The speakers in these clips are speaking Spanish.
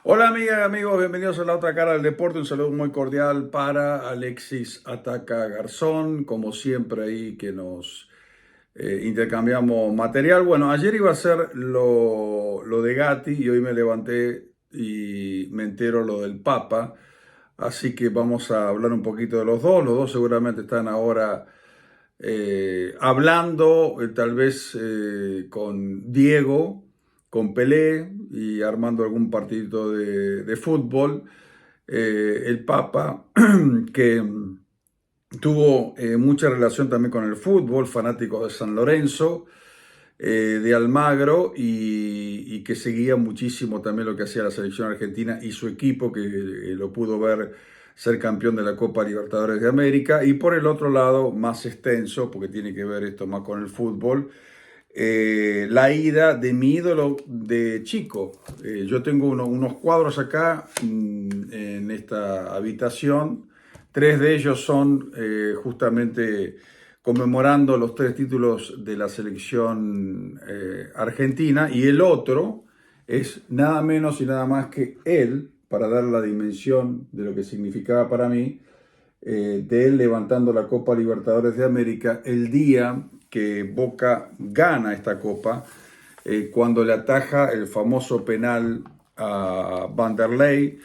Hola amigas y amigos, bienvenidos a la otra cara del deporte. Un saludo muy cordial para Alexis Ataca Garzón, como siempre ahí que nos intercambiamos material. Bueno, ayer iba a ser lo de Gatti y hoy me levanté y me entero lo del Papa. Así que vamos a hablar un poquito de los dos. Los dos seguramente están ahora hablando, tal vez con Diego, con Pelé y armando algún partidito de fútbol. El Papa, que tuvo mucha relación también con el fútbol, fanático de San Lorenzo, de Almagro y que seguía muchísimo también lo que hacía la selección argentina y su equipo, que lo pudo ver ser campeón de la Copa Libertadores de América. Y por el otro lado, más extenso, porque tiene que ver esto más con el fútbol, la ida de mi ídolo de chico. Yo tengo unos cuadros acá en esta habitación. Tres de ellos son justamente conmemorando los tres títulos de la selección argentina, y el otro es nada menos y nada más que él, para dar la dimensión de lo que significaba para mí, de él levantando la Copa Libertadores de América el día que Boca gana esta copa, cuando le ataja el famoso penal a Vanderlei,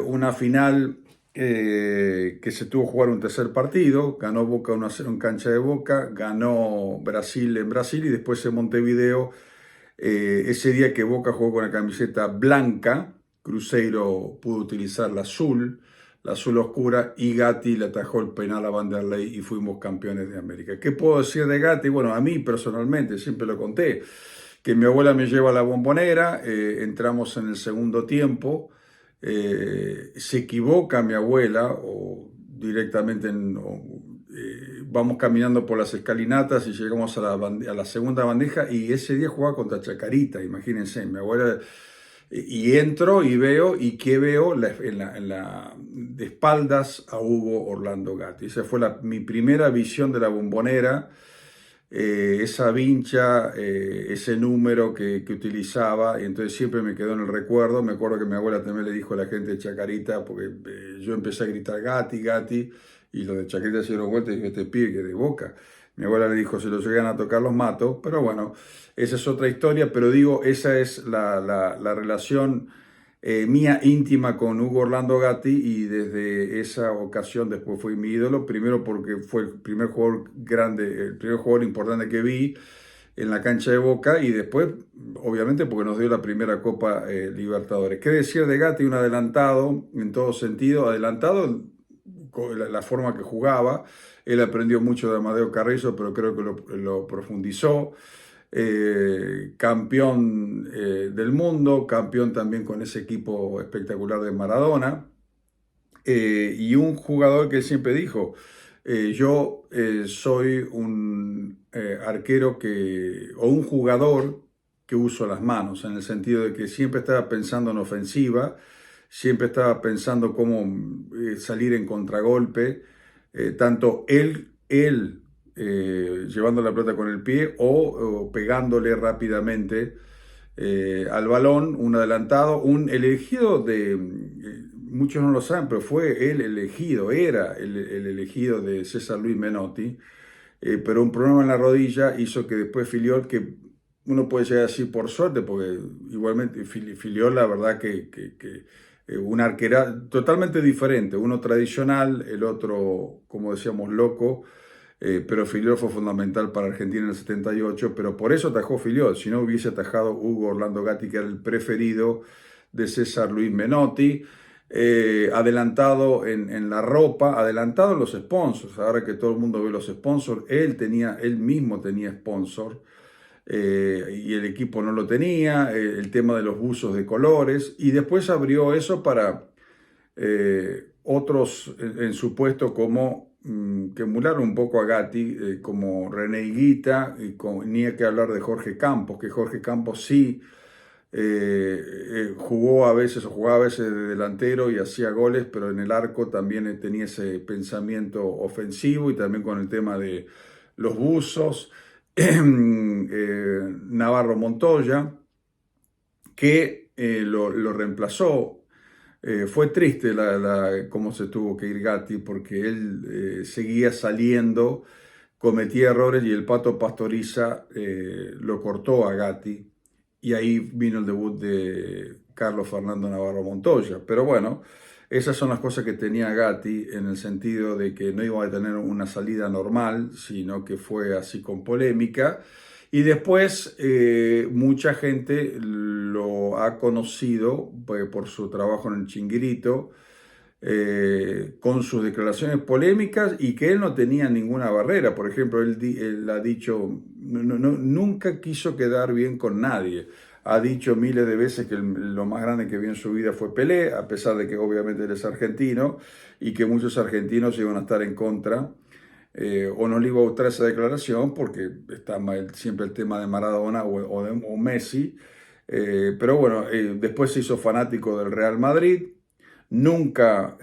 una final que se tuvo que jugar un tercer partido. Ganó Boca 1-0 en cancha de Boca, ganó Brasil en Brasil y después en Montevideo. Ese día que Boca jugó con la camiseta blanca, Cruzeiro pudo utilizar la azul oscura, y Gatti le atajó el penal a Vanderlei y fuimos campeones de América. ¿Qué puedo decir de Gatti? Bueno, a mí personalmente, siempre lo conté, que mi abuela me lleva a la Bombonera, entramos en el segundo tiempo, se equivoca mi abuela o directamente vamos caminando por las escalinatas y llegamos a la segunda bandeja, y ese día jugaba contra Chacarita, imagínense, mi abuela. Y entro y veo, ¿y qué veo? De espaldas a Hugo Orlando Gatti. Esa fue mi primera visión de la Bombonera, esa vincha, ese número que utilizaba, y entonces siempre me quedó en el recuerdo. Me acuerdo que mi abuela también le dijo a la gente de Chacarita, porque yo empecé a gritar Gatti, Gatti, y los de Chacarita se dieron vuelta y dije, este pibe que de Boca. Mi abuela le dijo, si lo llegan a tocar los mato, pero bueno, esa es otra historia. Pero digo, esa es la relación mía íntima con Hugo Orlando Gatti, y desde esa ocasión después fue mi ídolo, primero porque fue el primer jugador grande, el primer jugador importante que vi en la cancha de Boca, y después, obviamente, porque nos dio la primera Copa Libertadores. ¿Qué decir de Gatti? Un adelantado en todo sentido, adelantado con la forma que jugaba. Él aprendió mucho de Amadeo Carrizo, pero creo que lo profundizó. Campeón del mundo, campeón también con ese equipo espectacular de Maradona, y un jugador que siempre dijo, yo soy un arquero o un jugador que uso las manos, en el sentido de que siempre estaba pensando en ofensiva, siempre estaba pensando cómo salir en contragolpe, tanto él llevando la pelota con el pie o pegándole rápidamente al balón, un adelantado, el elegido muchos no lo saben, pero fue el elegido, era el elegido de César Luis Menotti, pero un problema en la rodilla hizo que después Filiol, que uno puede llegar así por suerte, porque igualmente Filiol, la verdad que una arquera totalmente diferente, uno tradicional, el otro, como decíamos, loco. Pero Filiol fue fundamental para Argentina en el 78, pero por eso atajó Filiol. Si no, hubiese atajado Hugo Orlando Gatti, que era el preferido de César Luis Menotti. Adelantado en la ropa, adelantado en los sponsors. Ahora que todo el mundo ve los sponsors, él mismo tenía sponsor, y el equipo no lo tenía. El tema de los buzos de colores, y después abrió eso para otros en su puesto, como que emularon un poco a Gatti, como René Higuita, ni hay que hablar de Jorge Campos, que Jorge Campos sí jugaba a veces de delantero y hacía goles, pero en el arco también tenía ese pensamiento ofensivo, y también con el tema de los buzos. Navarro Montoya, que lo reemplazó. Fue triste cómo se tuvo que ir Gatti, porque él seguía saliendo, cometía errores y el Pato Pastoriza lo cortó a Gatti, y ahí vino el debut de Carlos Fernando Navarro Montoya. Pero bueno, esas son las cosas que tenía Gatti, en el sentido de que no iba a tener una salida normal, sino que fue así con polémica. Y después mucha gente lo ha conocido por su trabajo en el Chinguirito, con sus declaraciones polémicas, y que él no tenía ninguna barrera. Por ejemplo, él ha dicho, nunca quiso quedar bien con nadie. Ha dicho miles de veces que lo más grande que vio en su vida fue Pelé, a pesar de que obviamente él es argentino y que muchos argentinos iban a estar en contra. O no le iba a gustar esa declaración porque está siempre el tema de Maradona o Messi. Pero bueno, después se hizo fanático del Real Madrid. Nunca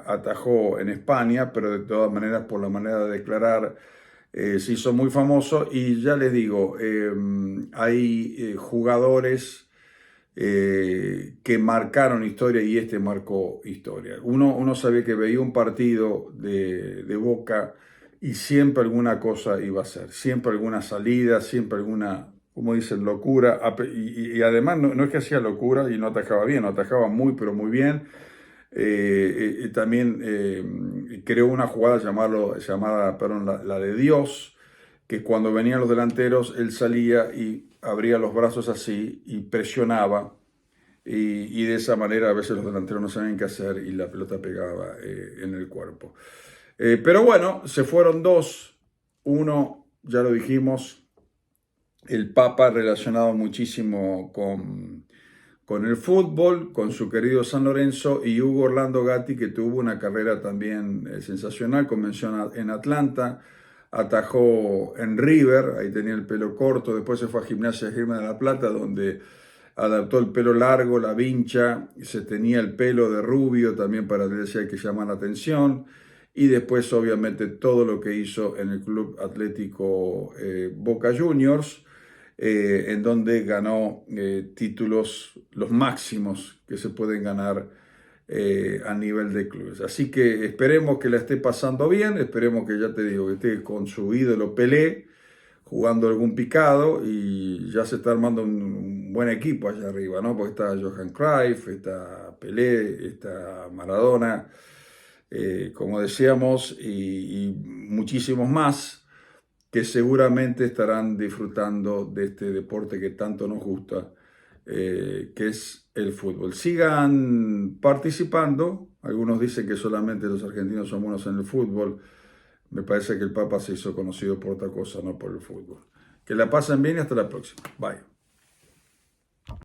atajó en España, pero de todas maneras, por la manera de declarar, se hizo muy famoso. Y ya les digo, hay jugadores que marcaron historia, y este marcó historia. Uno sabía que veía un partido de Boca y siempre alguna cosa iba a ser, siempre alguna salida, siempre alguna, como dicen, locura. Y además no es que hacía locura y no atajaba bien, no atajaba muy, pero muy bien. También creó una jugada llamada perdón, la de Dios, que cuando venían los delanteros, él salía y abría los brazos así y presionaba, y de esa manera a veces los delanteros no sabían qué hacer y la pelota pegaba en el cuerpo. Pero bueno, se fueron dos. Uno, ya lo dijimos, el Papa, relacionado muchísimo con el fútbol, con su querido San Lorenzo, y Hugo Orlando Gatti, que tuvo una carrera también sensacional, comenzó en Atlanta, atajó en River, ahí tenía el pelo corto, después se fue a Gimnasia de Grima de la Plata, donde adaptó el pelo largo, la vincha, se tenía el pelo de rubio también para decir que llama la atención, y después obviamente todo lo que hizo en el Club Atlético Boca Juniors, en donde ganó títulos los máximos que se pueden ganar a nivel de clubes. Así que esperemos que la esté pasando bien, esperemos que, ya te digo, que esté con su ídolo Pelé, jugando algún picado, y ya se está armando un buen equipo allá arriba, ¿no? Porque está Johan Cruyff, está Pelé, está Maradona, como decíamos, y muchísimos más, que seguramente estarán disfrutando de este deporte que tanto nos gusta, que es el fútbol. Sigan participando. Algunos dicen que solamente los argentinos son buenos en el fútbol. Me parece que el Papa se hizo conocido por otra cosa, no por el fútbol. Que la pasen bien y hasta la próxima. Bye.